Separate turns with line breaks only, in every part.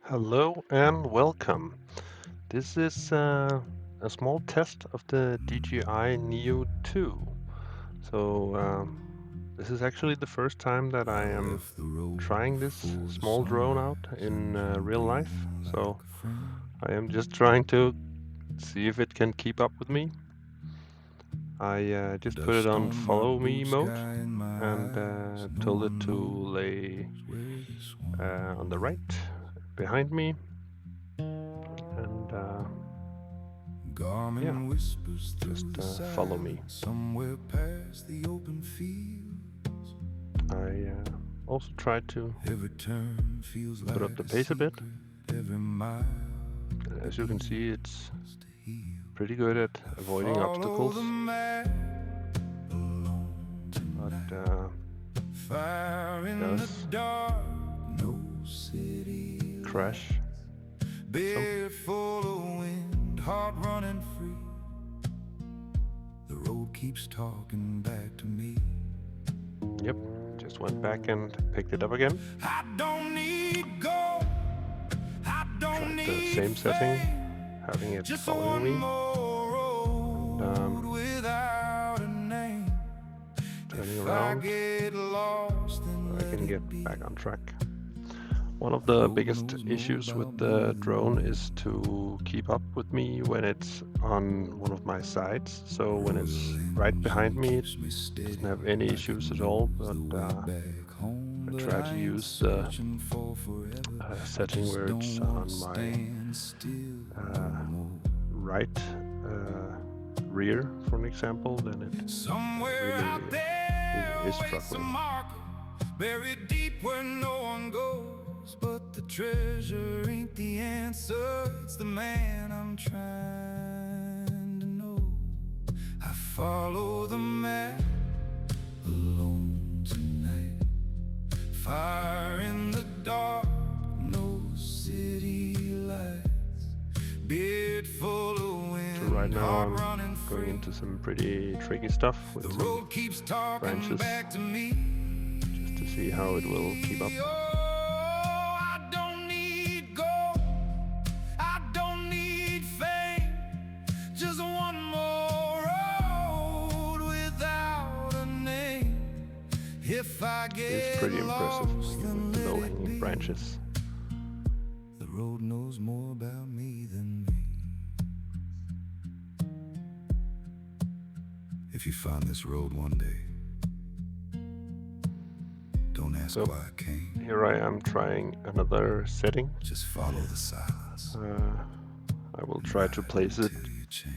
Hello and welcome. This is a small test of the DJI Neo 2. So this is actually the first time that I am trying this small drone out in real life. So I am just trying to see if it can keep up with me. I just put it on follow me mode and told it to lay on the right behind me and yeah, just follow me. Somewhere past the open fields. I also tried to put up the pace a bit. As you can see, it's pretty good at avoiding obstacles. But does crash
Beer full of wind, heart running free. The road keeps talking back to me.
Yep, just went back and picked it up again.
I don't need gold. I don't
Tried
need
the same setting, having it following me. And,
without a name.
turning around,
get lost
so I can get back on track. One of the biggest issues with the drone is to keep up with me when it's on one of my sides. So when it's right behind me, it doesn't have any issues at all, but I try to use the setting where it's on my right rear, for an example, then it really is struggling.
Buried deep where no one goes, but the treasure ain't the answer. It's the man I'm trying to know. I follow the map alone tonight. Fire in the dark, no city lights. Beard full of wind.
So right now I'm going into some pretty tricky stuff with some branches. To see how it will keep up.
I don't need gold, I don't need fame, just one more road without a name. If I get
it's pretty impressive with the low-hanging branches.
The road knows more about me than me. If you find this road one day, don't ask
so
why I came.
Here I am trying another setting.
Just follow the silence.
I will try to place it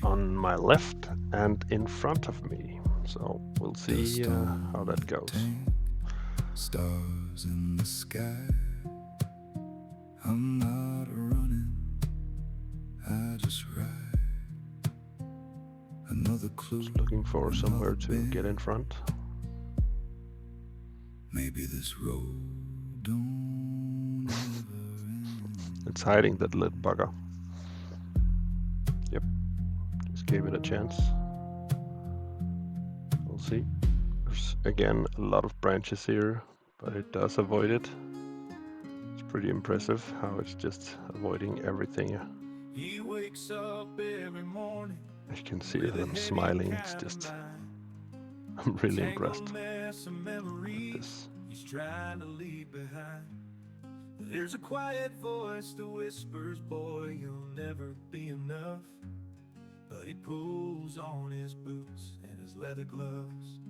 on my left and in front of me. So we'll see how that goes.
Stars in the sky. I'm not running, I just ride. Another clue.
Just looking for somewhere to get in front.
Maybe this road don't ever end.
It's hiding, that little bugger. Yep, just gave it a chance. We'll see. There's again a lot of branches here, but it does avoid it. It's pretty impressive how it's just avoiding everything.
He wakes up every morning.
You can see that I'm smiling. It's just, I'm really impressed with this.
He's trying to leave behind. There's a quiet voice that whispers, boy, you'll never be enough. But he pulls on his boots and his leather gloves.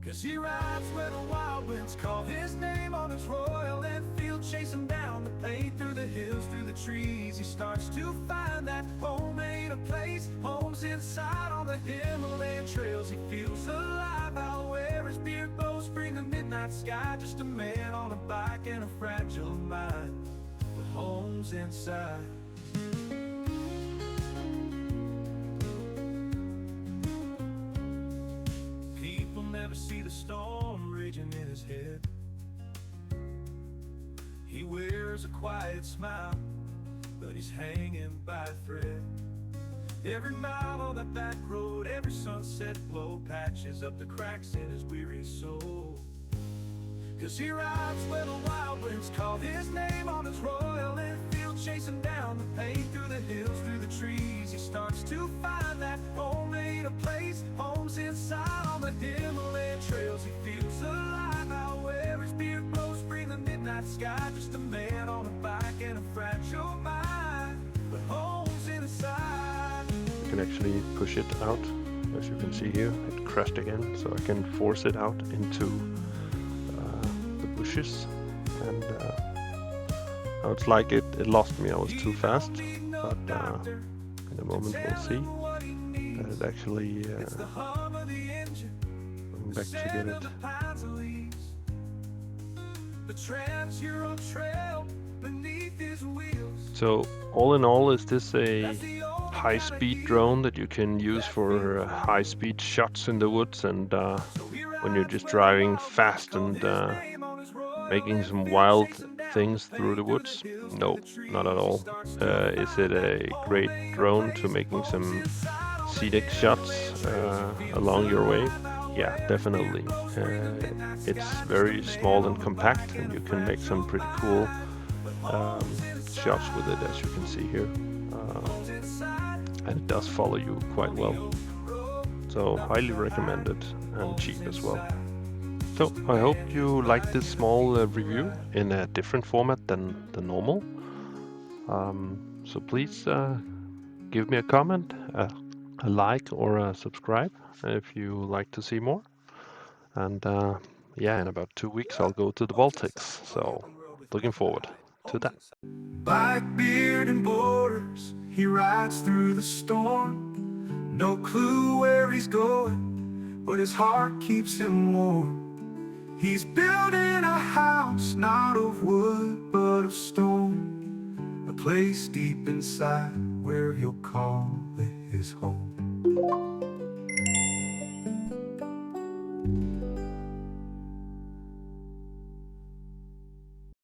'Cause he rides where the wild winds call his name on his Royal Enfield, chasing down the pain through the hills, through the trees. He starts to find that home ain't a place. Home's inside on the Himalayan trails. He feels alive out where his beard glows, bring the midnight sky. Just a man on a bike and a fragile mind, but home's inside. Never see the storm raging in his head. He wears a quiet smile, but he's hanging by a thread. Every mile on that back road, every sunset glow patches up the cracks in his weary soul. 'Cause he rides where the wild winds call his name on his chasing down the pain through the hills, through the trees. He starts to find that home ain't a place. Home's inside on the Himalayan trails. He feels alive out where his beard blows free in the midnight sky. Just a man on a bike and a fragile mind, but home's inside.
You can actually push it out. As you can see here, it crashed again, so I can force it out into the bushes. And now it's like it lost me. I was too fast, but in a moment we'll see that it actually going back to get it. So all in all, is this a high-speed drone that you can use for high-speed shots in the woods and when you're just driving fast and making some wild things through the woods? No, not at all. Is it a great drone to making some scenic shots along your way? Yeah, definitely. It's very small and compact, and you can make some pretty cool shots with it, as you can see here. And it does follow you quite well. So highly recommended and cheap as well. So I hope you liked this small review in a different format than the normal. So please give me a comment, a like or a subscribe if you like to see more. And yeah, in about 2 weeks I'll go to the Baltics, so looking forward to that.
Black beard and borders, he rides through the storm. No clue where he's going, but his heart keeps him warm. He's building a house, not of wood, but of stone. A place deep inside where he'll call it his home.